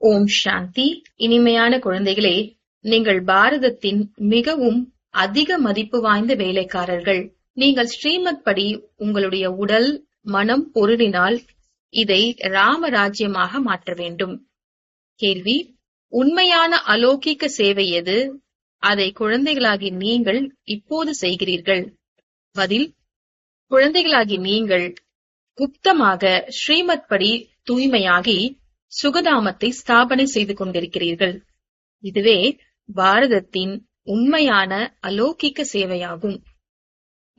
ஓம் சாந்தி. இனிமையான குழந்தைகளே, நீங்கள் பாரதத்தின் மிகவும் அதிக மதிப்பு வாய்ந்த வேலைக்காரர்கள். நீங்கள் ஸ்ரீமத் படி உங்களுடைய உடல், மனம், பொருளினால் இதை ராமராஜ்யமாக மாற்ற வேண்டும். கேள்வி: உண்மையான அலௌகிக சேவை எது? அதை குழந்தைகளாகி நீங்கள் இப்போது செய்கிறீர்கள். பதில்: குழந்தைகளாகி நீங்கள் குப்தமாக ஸ்ரீமத் படி தூய்மையாகி சுகதாமத்தை ஸ்தாபனை செய்து கொண்டிருக்கிறீர்கள். இதுவே பாரதத்தின் உண்மையான அலௌகிக சேவையாகும்.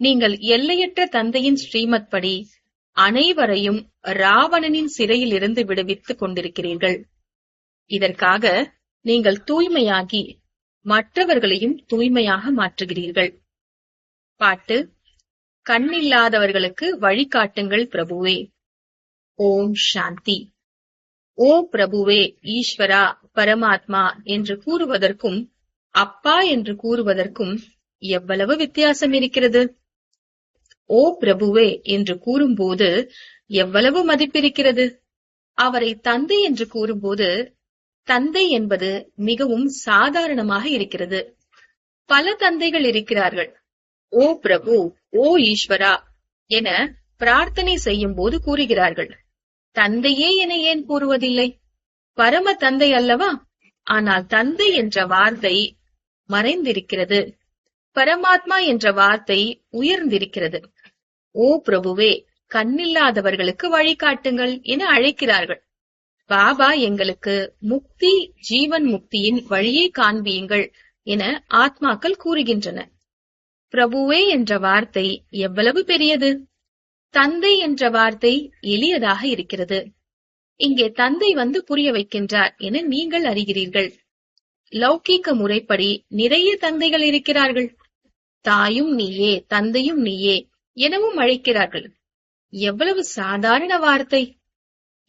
நீங்கள் எல்லையற்ற தந்தையின் ஸ்ரீமத் படி அனைவரையும் ராவணனின் சிறையில் இருந்து விடுவித்துக் கொண்டிருக்கிறீர்கள். இதற்காக நீங்கள் தூய்மையாகி மற்றவர்களையும் தூய்மையாக மாற்றுகிறீர்கள். பாட்டு: கண்ணில்லாதவர்களுக்கு வழிகாட்டுங்கள் பிரபுவே. ஓம் சாந்தி. ஓ பிரபுவே, ஈஸ்வரா, பரமாத்மா என்று கூறுவதற்கும் அப்பா என்று கூறுவதற்கும் எவ்வளவு வித்தியாசம் இருக்கிறது. ஓ பிரபுவே என்று கூறும்போது எவ்வளவு மதிப்பிருக்கிறது. அவரை தந்தை என்று கூறும்போது தந்தை என்பது மிகவும் சாதாரணமாக இருக்கிறது. பல தந்தைகள் இருக்கிறார்கள். ஓ பிரபு, ஓ ஈஸ்வரா என பிரார்த்தனை செய்யும் போது கூறுகிறார்கள். தந்தையே என ஏன் கூறுவதில்லை? பரம தந்தை அல்லவா? ஆனால் தந்தை என்ற வார்த்தை மறைந்திருக்கிறது. பரமாத்மா என்ற வார்த்தை உயர்ந்திருக்கிறது. ஓ பிரபுவே, கண்ணில்லாதவர்களுக்கு வழிகாட்டுங்கள் என அழைக்கிறார்கள். பாபா எங்களுக்கு முக்தி, ஜீவன் முக்தியின் வழியை காண்பியுங்கள் என ஆத்மாக்கள் கூறுகின்றன. பிரபுவே என்ற வார்த்தை எவ்வளவு பெரியது. தந்தை என்ற வார்த்தை எளியதாக இருக்கிறது. இங்கே தந்தை வந்து புரிய வைக்கின்றார் என நீங்கள் அறிகிறீர்கள். லௌகீக முறைப்படி நிறைய தந்தைகள் இருக்கிறார்கள். தாயும் நீயே, தந்தையும் நீயே எனவும் அழைக்கிறார்கள். எவ்வளவு சாதாரண வார்த்தை.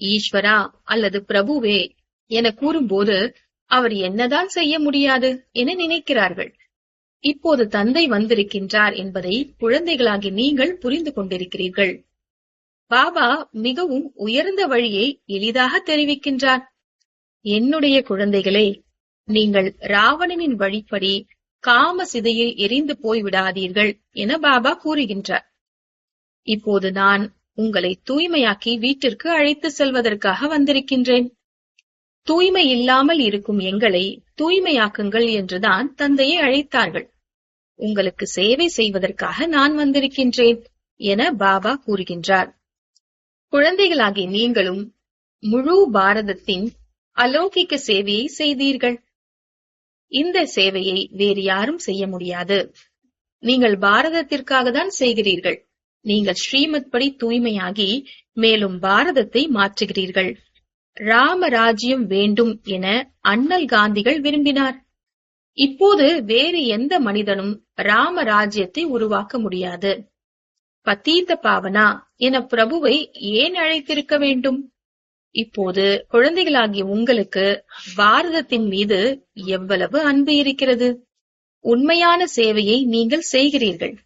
ஈஸ்வரா அல்லது பிரபுவே என கூறும்போது அவர் என்னதான் செய்ய முடியாது என நினைக்கிறார்கள். இப்போது தந்தை வந்திருக்கின்றார் என்பதை குழந்தைகளாகி நீங்கள் புரிந்து கொண்டிருக்கிறீர்கள். பாபா மிகவும் உயர்ந்த வழியை எளிதாக தெரிவிக்கின்றார். என்னுடைய குழந்தைகளே, நீங்கள் ராவணனின் வழிப்படி காம சிதையில் எரிந்து போய்விடாதீர்கள் என பாபா கூறுகின்றார். இப்போது நான் உங்களை தூய்மையாக்கி வீட்டிற்கு அழைத்து செல்வதற்காக வந்திருக்கின்றேன். தூய்மை இல்லாமல் இருக்கும் எங்களை தூய்மையாக்குங்கள் என்றுதான் தந்தையை அழைத்தார்கள். உங்களுக்கு சேவை செய்வதற்காக நான் வந்திருக்கின்றேன் என பாபா கூறுகின்றார். குழந்தைகளாகி நீங்களும் முழு பாரதத்தின் அலௌகிக சேவையை செய்தீர்கள். இந்த சேவையை வேறு யாரும் செய்ய முடியாது. நீங்கள் பாரதத்திற்காக தான் செய்கிறீர்கள். நீங்கள் ஸ்ரீமத் படி தூய்மையாகி மேலும் பாரதத்தை மாற்றுகிறீர்கள். ராமராஜ்யம் வேண்டும் என அண்ணல் காந்திகள் விரும்பினார். இப்போது வேறு எந்த மனிதனும் ராமராஜ்யத்தை உருவாக்க முடியாது. பதீத பாவனா என பிரபுவை ஏன் அழைத்திருக்க வேண்டும்? இப்போது குழந்தைகளாகிய உங்களுக்கு பாரதத்தின் மீது எவ்வளவு அன்பு இருக்கிறது. உண்மையான சேவையை நீங்கள் செய்கிறீர்கள்.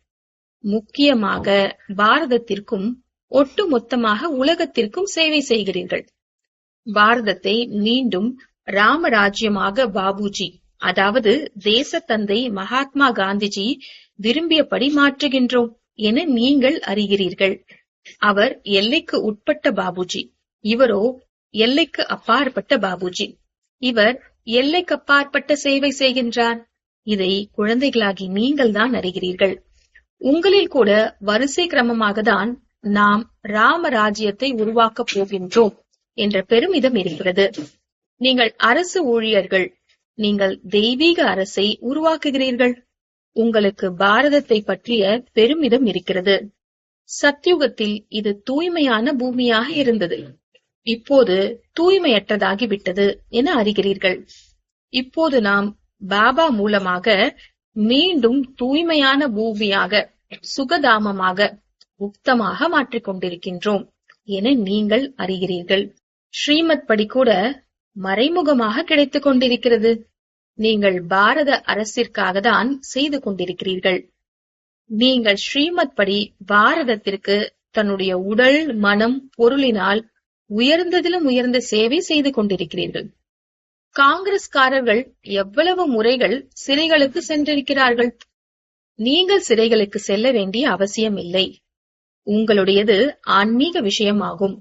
முக்கியமாக பாரதத்திற்கும் ஒட்டுமொத்தமாக உலகத்திற்கும் சேவை செய்கிறீர்கள். பாரதத்தை மீண்டும் ராமராஜ்யமாக பாபுஜி, அதாவது தேசத்தந்தை மகாத்மா காந்திஜி விரும்பியபடி மாற்றுகின்றோம் என நீங்கள் அறிகிறீர்கள். அவர் எல்லைக்கு உட்பட்ட பாபுஜி, இவரோ எல்லைக்கு அப்பாற்பட்ட பாபுஜி. இவர் எல்லைக்கு அப்பாற்பட்ட சேவை செய்கின்றார். இதை குழந்தைகளாகி நீங்கள் தான் அறிகிறீர்கள். உங்களில் கூட வரிசை கிரமமாக தான் நாம் ராமராஜ்யத்தை உருவாக்கப் போகின்றோம் என்ற பெருமிதம் இருக்கிறது. நீங்கள் அரசு ஊழியர்கள். நீங்கள் தெய்வீக அரசை உருவாக்குகிறீர்கள். உங்களுக்கு பாரதத்தை பற்றிய பெருமிதம் இருக்கிறது. சத்யுகத்தில் இது தூய்மையான பூமியாக இருந்தது. இப்போது தூய்மையற்றதாகிவிட்டது என அறிகிறீர்கள். இப்போது நாம் பாபா மூலமாக மீண்டும் தூய்மையான பூமியாக, சுகதாமமாக, உத்தமாக மாற்றிக் கொண்டிருக்கின்றோம் என நீங்கள் அறிகிறீர்கள். ஸ்ரீமத் படி கூட மறைமுகமாக கிடைத்துக் கொண்டிருக்கிறது. நீங்கள் பாரத அரசிற்காக தான் செய்து கொண்டிருக்கிறீர்கள். நீங்கள் ஸ்ரீமத் படி பாரதத்திற்கு தன்னுடைய உடல், மனம், பொருளினால் உயர்ந்ததிலும் உயர்ந்த சேவை செய்து கொண்டிருக்கிறீர்கள். காங்கிரஸ்காரர்கள் எவ்வளவு முறைகள் சிறைகளுக்கு சென்றிருக்கிறார்கள். நீங்கள் சிறைகளுக்கு செல்ல வேண்டிய அவசியம் இல்லை. உங்களுடையது ஆன்மீக விஷயமாகும்.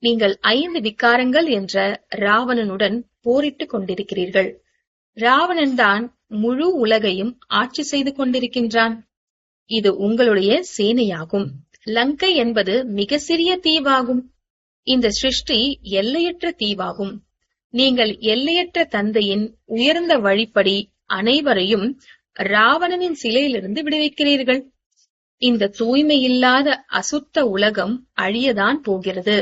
நீங்கள் 5 விகாரங்கள் என்ற ராவணனுடன் போரிட்டுக் கொண்டிருக்கிறீர்கள். ராவணன் தான் முழு உலகையும் ஆட்சி செய்து கொண்டிருக்கின்றான். இது உங்களுடைய சேனையாகும். லங்கை என்பது மிக சிறிய தீவாகும். இந்த சிருஷ்டி எல்லையற்ற தீவாகும். நீங்கள் எல்லையற்ற தந்தையின் உயர்ந்த வழிப்படி அனைவரையும் ராவணனின் சிலையிலிருந்து விடுவிக்கிறீர்கள். இந்த தூய்மையில்லாத அசுத்த உலகம் அழியதான் போகிறது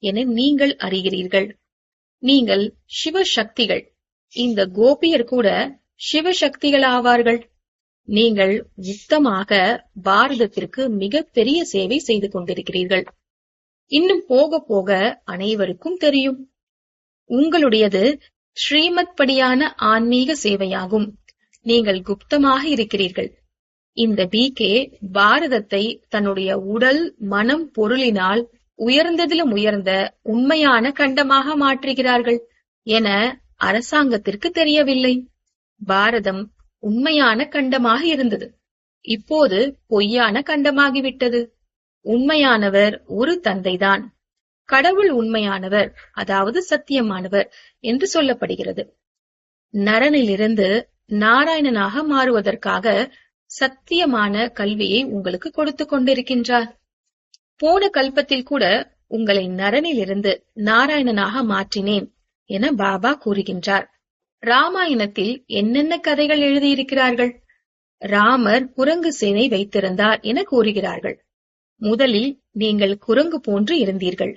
என நீங்கள் அறிகிறீர்கள். நீங்கள் சிவசக்திகள். இந்த கோபியர் கூட சிவசக்திகள் ஆவார்கள். நீங்கள் யுத்தமாக பாரதத்திற்கு மிக பெரிய சேவை செய்து கொண்டிருக்கிறீர்கள். இன்னும் போக போக அனைவருக்கும் தெரியும். உங்களுடையது ஸ்ரீமத் படியான ஆன்மீக சேவையாகும். நீங்கள் குப்தமாக இருக்கிறீர்கள். இந்த பிகே பாரதத்தை தன்னுடைய உடல், மனம், பொருளினால் உயர்ந்ததிலும் உயர்ந்த உண்மையான கண்டமாக மாற்றுகிறார்கள் என அரசாங்கத்திற்கு தெரியவில்லை. பாரதம் உண்மையான கண்டமாக இருந்தது. இப்போது பொய்யான கண்டமாகிவிட்டது. உண்மையானவர் ஒரு தந்தைதான். கடவுள் உண்மையானவர், அதாவது சத்தியமானவர் என்று சொல்லப்படுகிறது. நரனிலிருந்து நாராயணனாக மாறுவதற்காக சத்தியமான கல்வியை உங்களுக்கு கொடுத்து கொண்டிருக்கின்றார். போன கல்பத்தில் கூட உங்களை நரனிலிருந்து நாராயணனாக மாற்றினேன் என பாபா கூறுகின்றார். ராமாயணத்தில் என்னென்ன கதைகள் எழுதியிருக்கிறார்கள்? ராமர் குரங்கு சேனை வைத்திருந்தார் என கூறுகிறார்கள். முதலில் நீங்கள் குரங்கு போன்று இருந்தீர்கள்.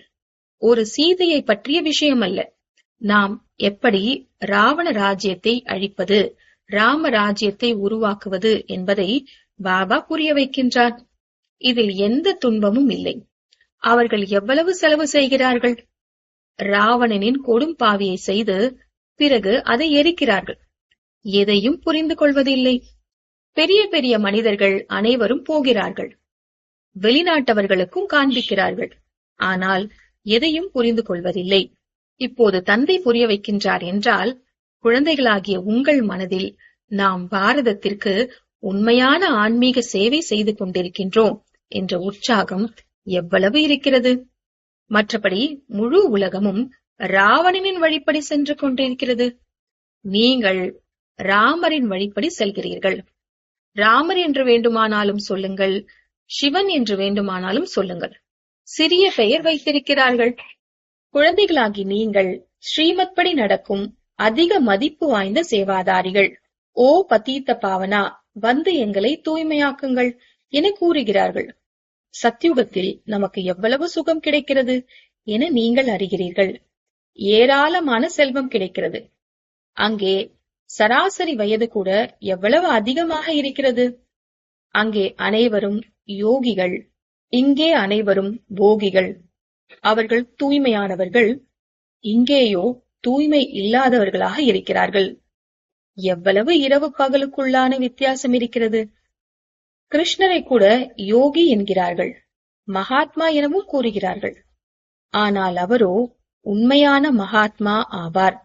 ஒரு சீதையை பற்றிய விஷயம் அல்ல. நாம் எப்படி ராவண ராஜ்யத்தை அழிப்பது, ராம ராஜ்யத்தை உருவாக்குவது என்பதை பாபா புரிய வைக்கின்றார். இதில் எந்த துன்பமும் இல்லை. அவர்கள் எவ்வளவு செலவு செய்கிறார்கள்? ராவணனின் கொடும்பாவியை செய்து பிறகு அதை எரிக்கிறார்கள். எதையும் புரிந்து கொள்வதில்லை. பெரிய பெரிய மனிதர்கள் அனைவரும் போகிறார்கள். வெளிநாட்டவர்களுக்கும் காண்பிக்கிறார்கள். ஆனால் எதையும் புரிந்து கொள்வதில்லை. இப்போது தந்தை புரிய வைக்கின்றார் என்றால், குழந்தைகளாகிய உங்கள் மனதில் நாம் பாரதத்திற்கு உண்மையான ஆன்மீக சேவை செய்து கொண்டிருக்கின்றோம் என்ற உற்சாகம் எவ்வளவு இருக்கிறது. மற்றபடி முழு உலகமும் ராவணனின் வழிப்படி சென்று கொண்டிருக்கிறது. நீங்கள் ராமரின் வழிப்படி செல்கிறீர்கள். ராமர் என்று வேண்டுமானாலும் சொல்லுங்கள், சிவன் என்று வேண்டுமானாலும் சொல்லுங்கள். சிறிய பெயர் வைத்திருக்கிறார்கள். குழந்தைகளாகி நீங்கள் ஸ்ரீமத் படி நடக்கும் அதிக மதிப்பு வாய்ந்த சேவாதாரிகள். ஓ பதீத்த பாவனா, வந்து எங்களை தூய்மையாக்குங்கள் என கூறுகிறார்கள். சத்யுகத்தில் நமக்கு எவ்வளவு சுகம் கிடைக்கிறது என நீங்கள் அறிகிறீர்கள். ஏராளமான செல்வம் கிடைக்கிறது. அங்கே சராசரி வயது கூட எவ்வளவு அதிகமாக இருக்கிறது. அங்கே அனைவரும் யோகிகள், இங்கே அனைவரும் போகிகள். அவர்கள் தூய்மையானவர்கள், இங்கேயோ தூய்மை இல்லாதவர்களாக இருக்கிறார்கள். எவ்வளவு இரவு பகலுக்குள்ளான வித்தியாசம் இருக்கிறது. கிருஷ்ணரை கூட யோகி என்கிறார்கள், மகாத்மா எனவும் கூறுகிறார்கள். ஆனால் அவரோ உண்மையான மகாத்மா ஆவார்.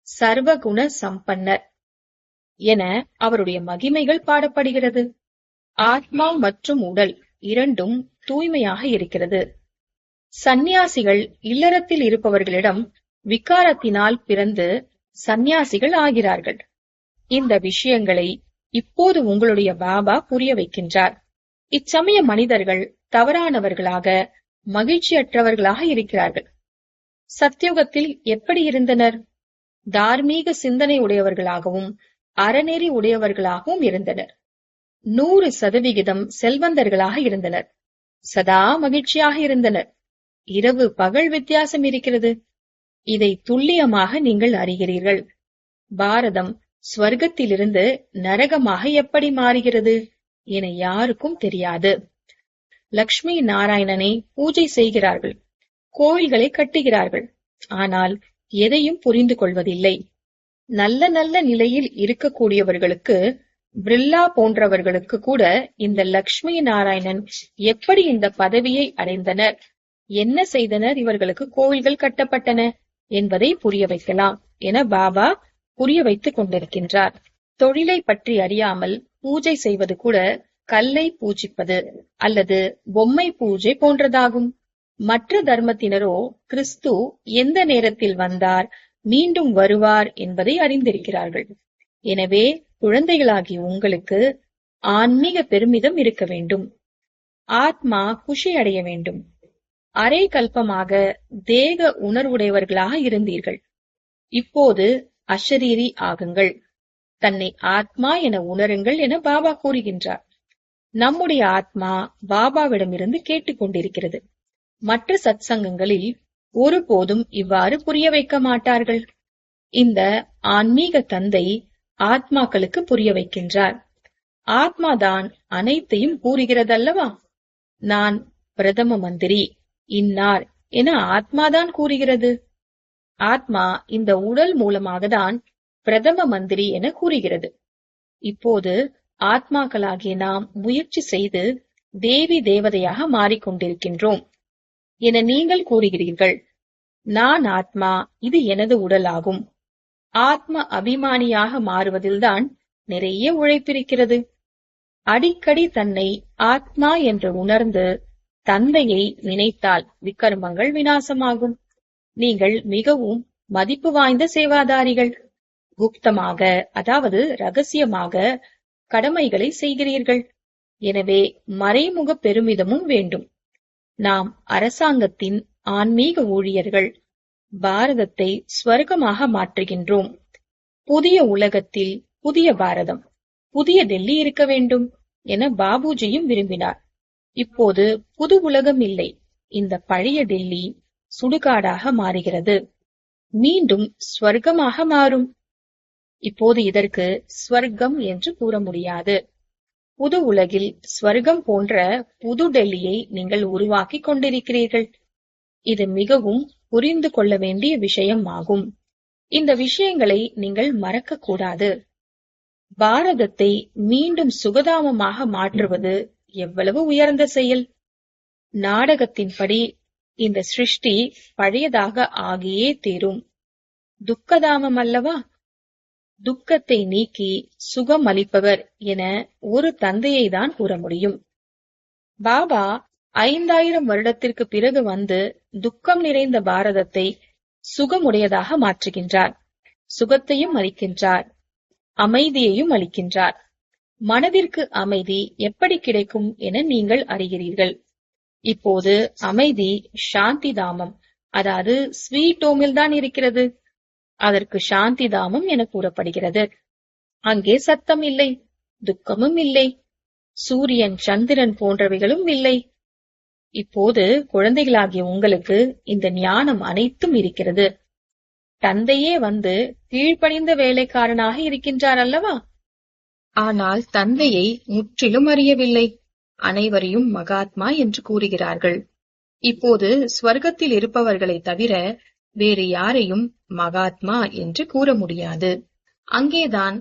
சர்வகுண சம்பன்னர் என அவருடைய மகிமைகள் பாடப்படுகிறது. ஆத்மா மற்றும் உடல் இரண்டும் தூய்மையாக இருக்கிறது. சந்நியாசிகள் இல்லறத்தில் இருப்பவர்களிடம் விகாரத்தினால் பிறந்து சந்நியாசிகள் ஆகிறார்கள். இந்த விஷயங்களை இப்போது உங்களுடைய பாபா புரிய வைக்கின்றார். இச்சமய மனிதர்கள் தவறானவர்களாக, மகிழ்ச்சியற்றவர்களாக இருக்கிறார்கள். சத்யுகத்தில் எப்படி இருந்தனர்? தார்மீக சிந்தனை உடையவர்களாகவும் அறநெறி உடையவர்களாகவும் இருந்தனர். 100% செல்வந்தர்களாக இருந்தனர். சதா மகிழ்ச்சியாக இருந்தனர். இரவு பகல் வித்தியாசம் இருக்கிறது. இதை துல்லியமாக நீங்கள் அறிகிறீர்கள். பாரதம் ஸ்வர்க்கத்திலிருந்து நரகமாக எப்படி மாறுகிறது என யாருக்கும் தெரியாது. லக்ஷ்மி நாராயணனை பூஜை செய்கிறார்கள், கோயில்களை கட்டுகிறார்கள். ஆனால் எதையும் புரிந்து கொள்வதில்லை. நல்ல நல்ல நிலையில் இருக்கக்கூடியவர்களுக்கு, பிர்லா போன்றவர்களுக்கு கூட இந்த லக்ஷ்மி நாராயணன் எப்படி இந்த பதவியை அடைந்தனர், என்ன செய்தனர், இவர்களுக்கு கோவில்கள் கட்டப்பட்டன என்பதை புரிய வைக்கலாம் என பாபா புரிய வைத்துக் கொண்டிருக்கின்றார். தொழிலை பற்றி அறியாமல் பூஜை செய்வது கூட கல்லை பூஜிப்பது அல்லது பொம்மை பூஜை போன்றதாகும். மற்ற தர்மத்தினரோ கிறிஸ்து எந்த நேரத்தில் வந்தார், மீண்டும் வருவார் என்பதை அறிந்திருக்கிறார்கள். எனவே குழந்தைகளாகி உங்களுக்கு ஆன்மீக பெருமிதம் இருக்க வேண்டும். ஆத்மா குஷி அடைய வேண்டும். அரை கல்பமாக தேக உணர்வுடையவர்களாக இருந்தீர்கள். இப்போது அஷரீரி ஆகுங்கள். தன்னை ஆத்மா என உணருங்கள் என பாபா கூறுகின்றார். நம்முடைய ஆத்மா பாபாவிடமிருந்து கேட்டுக்கொண்டிருக்கிறது. மற்ற சத்சங்கங்களில் ஒருபோதும் இவ்வாறு புரிய வைக்க மாட்டார்கள். இந்த ஆன்மீக தந்தை ஆத்மாக்களுக்கு புரிய வைக்கின்றார். ஆத்மாதான் அனைத்தையும் கூறுகிறதல்லவா? நான் பிரதம மந்திரி இன்னார் என ஆத்மாதான் கூறுகிறது. ஆத்மா இந்த உடல் மூலமாக தான் பிரதம மந்திரி என கூறுகிறது. இப்போது ஆத்மாக்களாகிய நாம் முயற்சி செய்து தேவி தேவதையாக மாறிக்கொண்டிருக்கின்றோம் என நீங்கள் கூறுகிறீர்கள். நான் ஆத்மா, இது எனது உடலாகும். ஆத்ம அபிமானியாக மாறுவதில்தான் நிறைய உழைப்பிருக்கிறது. அடிக்கடி தன்னை ஆத்மா என்று உணர்ந்து தந்தையை நினைத்தால் விக்கர்மங்கள் விநாசமாகும். நீங்கள் மிகவும் மதிப்பு வாய்ந்த சேவாதாரிகள். குப்தமாக, அதாவது ரகசியமாக கடமைகளை செய்கிறீர்கள். எனவே மறைமுக பெருமிதமும் வேண்டும். நாம் அரசாங்கத்தின் ஆன்மீக ஊழியர்கள். பாரதத்தை ஸ்வர்க்கமாக மாற்றுகின்றோம். புதிய உலகத்தில் புதிய பாரதம், புதிய டெல்லி இருக்க வேண்டும் என பாபுஜியும் விரும்பினார். இப்போது புது உலகம் இல்லை. இந்த பழைய டெல்லி சுடுகாடாக மாறுகிறது. மீண்டும் ஸ்வர்க்கமாக மாறும். இப்போது இதற்கு ஸ்வர்க்கம் என்று கூற முடியாது. புது உலகில் ஸ்வர்க்கம் போன்ற புது டெல்லியை நீங்கள் உருவாக்கி கொண்டிருக்கிறீர்கள். இது மிகவும் புரிந்து கொள்ள வேண்டிய விஷயம் ஆகும். இந்த விஷயங்களை நீங்கள் மறக்க கூடாது. பாரதத்தை மீண்டும் சுகதாமமாக மாற்றுவது எவ்வளவு உயர்ந்த செயல். நாடகத்தின்படி இந்த சிருஷ்டி பழையதாக ஆகியே தீரும். துக்கதாமம் அல்லவா? துக்கத்தை நீக்கி சுகம் அளிப்பவர் என ஒரு தந்தையை தான் கூற முடியும். பாபா 5000 வருடத்திற்கு பிறகு வந்து துக்கம் நிறைந்த பாரதத்தை சுகமுடையதாக மாற்றுகின்றார். சுகத்தையும் அளிக்கின்றார், அமைதியையும் அளிக்கின்றார். மனதிற்கு அமைதி எப்படி கிடைக்கும் என நீங்கள் அறிகிறீர்கள். இப்போது அமைதி சாந்தி தாமம், அதாவது ஸ்வீட் ஹோமில் தான் இருக்கிறது. அதற்கு சாந்தி தாமம் என கூறப்படுகிறது. அங்கே சத்தம் இல்லை, துக்கமும் இல்லை, சூரியன் சந்திரன் போன்றவைகளும் இல்லை. இப்போது குழந்தைகளாகிய உங்களுக்கு இந்த ஞானம் அனைத்தும் இருக்கிறது. தந்தையே வந்து கீழ்ப்படிந்த வேலைக்காரனாக இருக்கின்றார் அல்லவா? ஆனால் தந்தையை முற்றிலும் அறியவில்லை. அனைவரையும் மகாத்மா என்று கூறுகிறார்கள். இப்போது ஸ்வர்க்கத்தில் இருப்பவர்களை தவிர வேறு யாரையும் மகாத்மா என்று கூற முடியாது. அங்கேதான்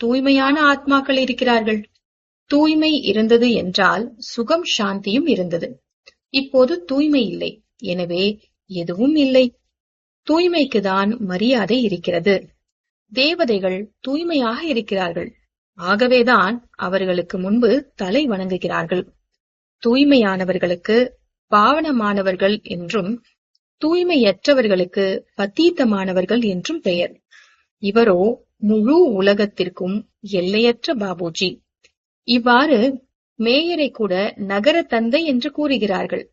தூய்மையான ஆத்மாக்கள் இருக்கிறார்கள். தூய்மை இருந்தது என்றால் சுகம் சாந்தியும் இருந்தது. இப்போது தூய்மை இல்லை, எனவே எதுவும் இல்லை. தூய்மைக்குதான் மரியாதை இருக்கிறது. தேவதைகள் தூய்மையாக இருக்கிறார்கள். ஆகவேதான் அவர்களுக்கு முன்பு தலை வணங்குகிறார்கள். தூய்மையானவர்களுக்கு பாவனமானவர்கள் என்றும், தூய்மையற்றவர்களுக்கு பத்தீத்தமானவர்கள் என்றும் பெயர். இவரோ முழு உலகத்திற்கும் எல்லையற்ற பாபுஜி. இவ்வாறு மேயரை கூட நகர தந்தை என்று கூறுகிறார்கள்.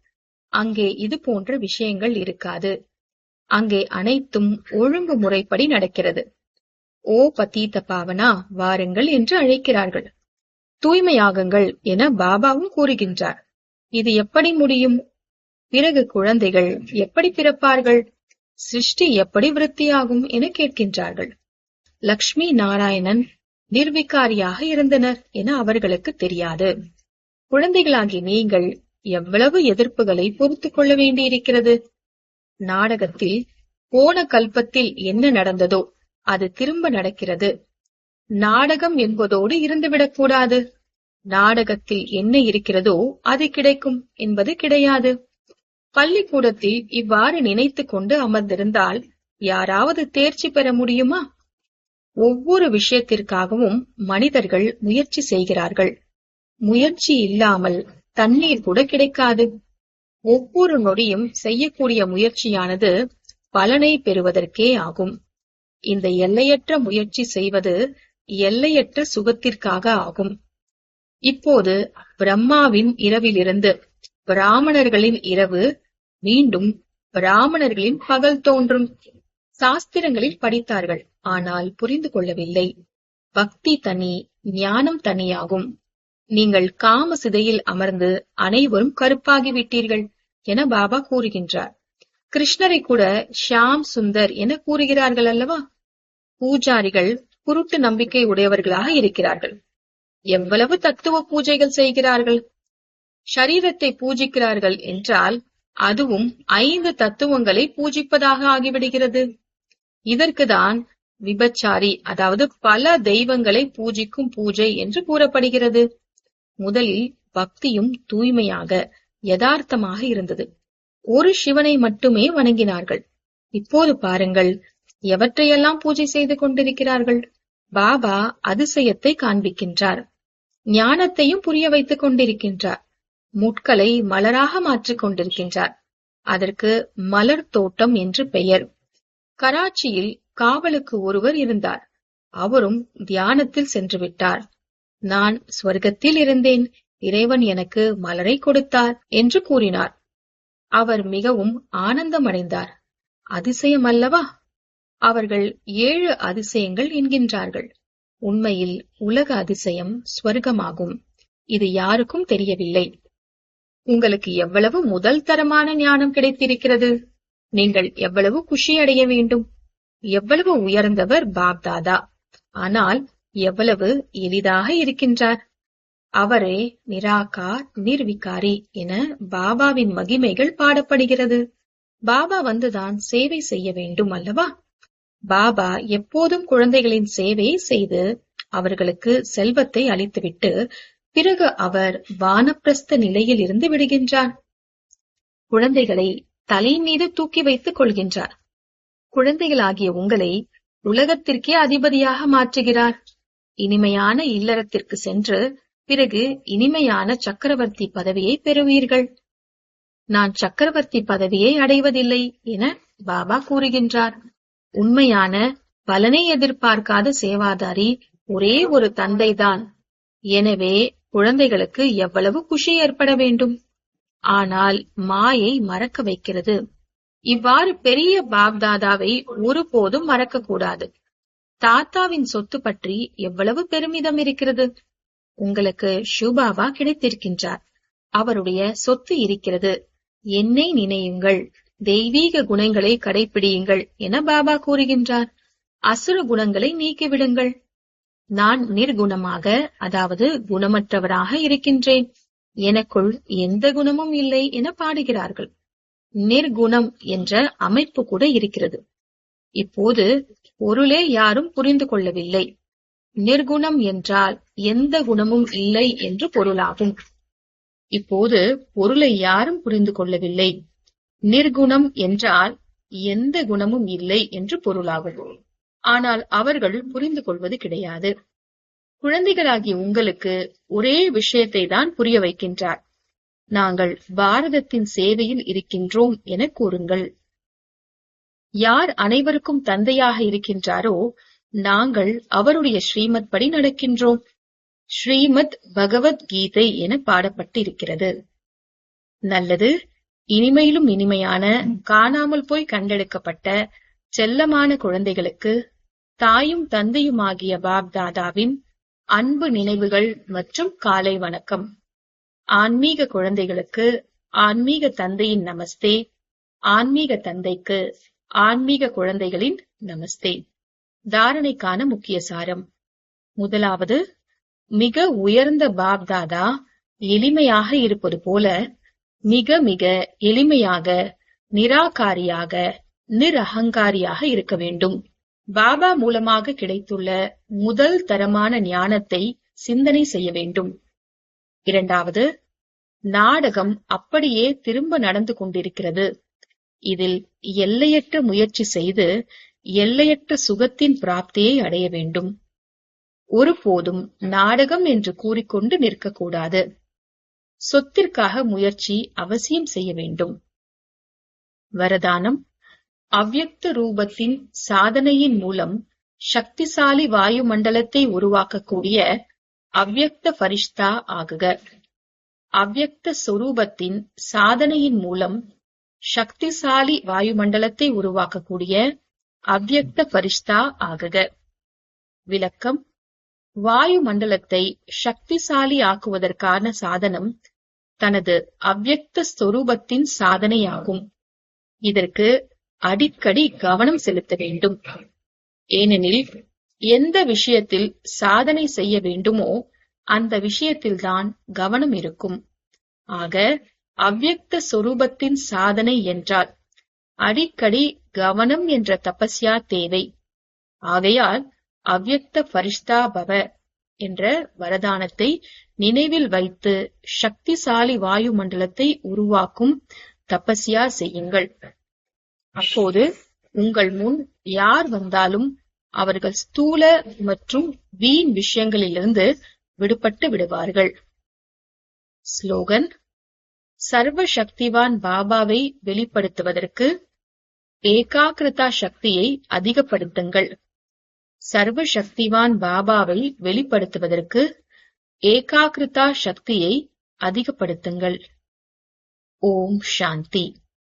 அங்கே இது போன்ற விஷயங்கள் இருக்காது. அங்கே அனைத்தும் ஒழுங்கு முறைப்படி நடக்கிறது. ஓ பதீத்த பாவனா, வாருங்கள் என்று அழைக்கிறார்கள். தூய்மையாகுங்கள் என பாபாவும் கூறுகின்றார். இது எப்படி முடியும்? பிறகு குழந்தைகள் எப்படி பிறப்பார்கள்? சிருஷ்டி எப்படி விருத்தியாகும் என கேட்கின்றார்கள். லக்ஷ்மி நாராயணன் நிர்விகாரியாக இருந்தனர் என அவர்களுக்கு தெரியாது. குழந்தைகளாகி நீங்கள் எவ்வளவு எதிர்ப்புகளை பொறுத்துக் கொள்ள வேண்டியிருக்கிறது. நாடகத்தில் போன கல்பத்தில் என்ன நடந்ததோ அது திரும்ப நடக்கிறது. நாடகம் என்பதோடு இருந்துவிடக் கூடாது. நாடகத்தில் என்ன இருக்கிறதோ அது கிடைக்கும் என்பது கிடையாது. பள்ளிக்கூடத்தில் இவ்வாறு நினைத்து கொண்டு அமர்ந்திருந்தால் யாராவது தேர்ச்சி பெற முடியுமா? ஒவ்வொரு விஷயத்திற்காகவும் மனிதர்கள் முயற்சி செய்கிறார்கள். முயற்சி இல்லாமல் தண்ணீர் கூட கிடைக்காது. ஒவ்வொரு நொடியும் செய்யக்கூடிய முயற்சியானது பலனை பெறுவதற்கே ஆகும். இந்த எல்லையற்ற முயற்சி செய்வது எல்லையற்ற சுகத்திற்காக ஆகும். இப்போது பிரம்மாவின் இரவிலிருந்து பிராமணர்களின் இரவு, மீண்டும் பிராமணர்களின் பகல் தோன்றும். சாஸ்திரங்களில் படித்தார்கள், ஆனால் புரிந்து கொள்ளவில்லை. பக்தி தனி, ஞானம் தனியாகும். நீங்கள் காம சிதையில் அமர்ந்து அனைவரும் கருப்பாகிவிட்டீர்கள் என பாபா கூறுகின்றார். கிருஷ்ணரை கூட ஷியாம் சுந்தர் என கூறுகிறார்கள் அல்லவா? பூஜாரிகள் குருட்டு நம்பிக்கை உடையவர்களாக இருக்கிறார்கள். எவ்வளவு தத்துவ பூஜைகள் செய்கிறார்கள். ஷரீரத்தை பூஜிக்கிறார்கள் என்றால் அதுவும் 5 தத்துவங்களை பூஜிப்பதாக ஆகிவிடுகிறது. இதற்குதான் விபச்சாரி, அதாவது பல தெய்வங்களை பூஜிக்கும் பூஜை என்று கூறப்படுகிறது. முதலில் பக்தியும் தூய்மையாக யதார்த்தமாக இருந்தது. ஒரு சிவனை மட்டுமே வணங்கினார்கள். இப்போது பாருங்கள், எவற்றையெல்லாம் பூஜை செய்து கொண்டிருக்கிறார்கள். பாபா அதிசயத்தை காண்பிக்கின்றார். ஞானத்தையும் புரிய வைத்துக் கொண்டிருக்கின்றார். முட்களை மலராக மாற்றிக் கொண்டிருக்கின்றார். அதற்கு மலர் தோட்டம் என்று பெயர். கராச்சியில் காவலுக்கு ஒருவர் இருந்தார். அவரும் தியானத்தில் சென்று விட்டார். நான் ஸ்வர்க்கத்தில் இருந்தேன், இறைவன் எனக்கு மலரை கொடுத்தார் என்று கூறினார். அவர் மிகவும் ஆனந்தமடைந்தார். அதிசயம் அல்லவா? அவர்கள் 7 அதிசயங்கள் என்கின்றார்கள். உண்மையில் உலக அதிசயம் ஸ்வர்க்கமாகும். இது யாருக்கும் தெரியவில்லை. உங்களுக்கு எவ்வளவு முதல் தரமான ஞானம் கிடைத்திருக்கிறது. நீங்கள் எவ்வளவு குஷி அடைய வேண்டும். எவ்வளவு உயர்ந்தவர் பாப்தாதா. ஆனால் எவ்வளவு எளிதாக இருக்கின்றார். அவரே நிராகார், நிர்விகாரி என பாபாவின் மகிமைகள் பாடப்படுகிறது. பாபா வந்துதான் சேவை செய்ய வேண்டும் அல்லவா? பாபா எப்போதும் குழந்தைகளின் சேவையை செய்து அவர்களுக்கு செல்வத்தை அளித்துவிட்டு பிறகு அவர் வானப்பிரஸ்த நிலையில் இருந்து விடுகின்றார். குழந்தைகளை தலை மீது தூக்கி வைத்துக் கொள்கின்றார். குழந்தைகளாகிய உங்களை உலகத்திற்கே அதிபதியாக மாற்றுகிறார். இனிமையான இல்லறத்திற்கு சென்று பிறகு இனிமையான சக்கரவர்த்தி பதவியை பெறுவீர்கள். நான் சக்கரவர்த்தி பதவியை அடைவதில்லை என பாபா கூறுகின்றார். உண்மையான பலனை எதிர்பார்க்காத சேவாதாரி ஒரே ஒரு தந்தைதான். எனவே குழந்தைகளுக்கு எவ்வளவு குஷி ஏற்பட வேண்டும். ஆனால் மாயை மறக்க வைக்கிறது. இவ்வாறு பெரிய பாப்தாதாவை ஒருபோதும் மறக்கக்கூடாது. தாத்தாவின் சொத்து பற்றி எவ்வளவு பெருமிதம் இருக்கிறது. உங்களுக்கு ஷூபாபா கிடைத்திருக்கின்றார். அவருடைய சொத்து இருக்கிறது. என்னை நினையுங்கள், தெய்வீக குணங்களை கடைபிடியுங்கள் என பாபா கூறுகின்றார். அசுர குணங்களை நீக்கிவிடுங்கள். நான் நிர்குணமாக, அதாவது குணமற்றவராக இருக்கின்றேன். எனக்குள் எந்த குணமும் இல்லை என பாடுகிறார்கள். நிர்குணம் என்ற அமைப்பு கூட இருக்கிறது. இப்போது பொருளே யாரும் புரிந்து கொள்ளவில்லை. நிர்குணம் என்றால் எந்த குணமும் இல்லை என்று பொருளாகும். இப்போது பொருளை யாரும் புரிந்து கொள்ளவில்லை. நிர்குணம் என்றால் எந்த குணமும் இல்லை என்று பொருளாகும். ஆனால் அவர்கள் புரிந்து கொள்வது கிடையாது. குழந்தைகளாகிய உங்களுக்கு ஒரே விஷயத்தை தான் புரிய வைக்கின்றார். நாங்கள் பாரதத்தின் சேவையில் இருக்கின்றோம் என கூறுங்கள். யார் அனைவருக்கும் தந்தையாக இருக்கின்றாரோ நாங்கள் அவருடைய ஸ்ரீமத் படி நடக்கின்றோம். ஸ்ரீமத் பகவத்கீதை என பாடப்பட்டு இருக்கிறது. நல்லது. இனிமையிலும் இனிமையான காணாமல் போய் கண்டெடுக்கப்பட்ட செல்லமான குழந்தைகளுக்கு தாயும் தந்தையுமாகிய பாப்தாதாவின் அன்பு நினைவுகள் மற்றும் காலை வணக்கம். ஆன்மீக குழந்தைகளுக்கு ஆன்மீக தந்தையின் நமஸ்தே. ஆன்மீக தந்தைக்கு ஆன்மீக குழந்தைகளின் நமஸ்தே. தாரணைக்கான முக்கிய சாரம். முதலாவது, மிக உயர்ந்த பாப்தாதா எளிமையாக இருப்பது போல மிக மிக எளிமையாக, நிராகாரியாக, நிரகங்காரியாக இருக்க வேண்டும். பாபா மூலமாக கிடைத்துள்ள முதல் தரமான ஞானத்தை சிந்தனை செய்ய வேண்டும். இரண்டாவது, நாடகம் அப்படியே திரும்ப நடந்து கொண்டிருக்கிறது. இதில் எல்லையற்ற முயற்சி செய்து எல்லையற்ற சுகத்தின் பிராப்தியை அடைய வேண்டும். ஒருபோதும் நாடகம் என்று கூறிக்கொண்டு நிற்கக்கூடாது. சொத்திற்காக முயற்சி அவசியம் செய்ய வேண்டும். வரதானம்: அவ்யக்த ரூபத்தின் சாதனையின் மூலம் சக்திசாலி வாயுமண்டலத்தை உருவாக்கக்கூடிய அவ்யக்த ஃபரிஷ்தா ஆகுக. அவ்யக்த சொரூபத்தின் சாதனையின் மூலம் சக்திசாலி வாயுமண்டலத்தை உருவாக்கக்கூடிய அவ்யக்த ஃபரிஷ்தா ஆகுக. விளக்கம்: வாயுமண்டலத்தை சக்திசாலி ஆக்குவதற்கான சாதனம் தனது அவ்யக்த ஸ்வரூபத்தின் சாதனையாகும். இதற்கு அடிக்கடி கவனம் செலுத்த வேண்டும். ஏனெனில் எந்த விஷயத்தில் சாதனை செய்ய வேண்டுமோ அந்த விஷயத்தில்தான் கவனம் இருக்கும். ஆக அவ்யக்த சொரூபத்தின் சாதனை என்றால் அடிக்கடி கவனம் என்ற தபஸ்யா தேவை. ஆகையால் அவ்யக்த ஃபரிஷ்தா பவ என்ற வரதானத்தை நினைவில் வைத்து சக்திசாலி வாயுமண்டலத்தை உருவாக்கும் தபஸ்யா செய்யுங்கள். அப்போது உங்கள் முன் யார் வந்தாலும் அவர்கள் ஸ்தூல மற்றும் வீண் விஷயங்களிலிருந்து விடுபட்டு விடுவார்கள். ஸ்லோகன்: சர்வ சக்திவான் பாபாவை வெளிப்படுத்துவதற்கு ஏகாகிருதா சக்தியை அதிகப்படுத்துங்கள். சர்வ சக்திவான் பாபாவை வெளிப்படுத்துவதற்கு ஏகாகிருதா சக்தியை அதிகப்படுத்துங்கள். ஓம் சாந்தி.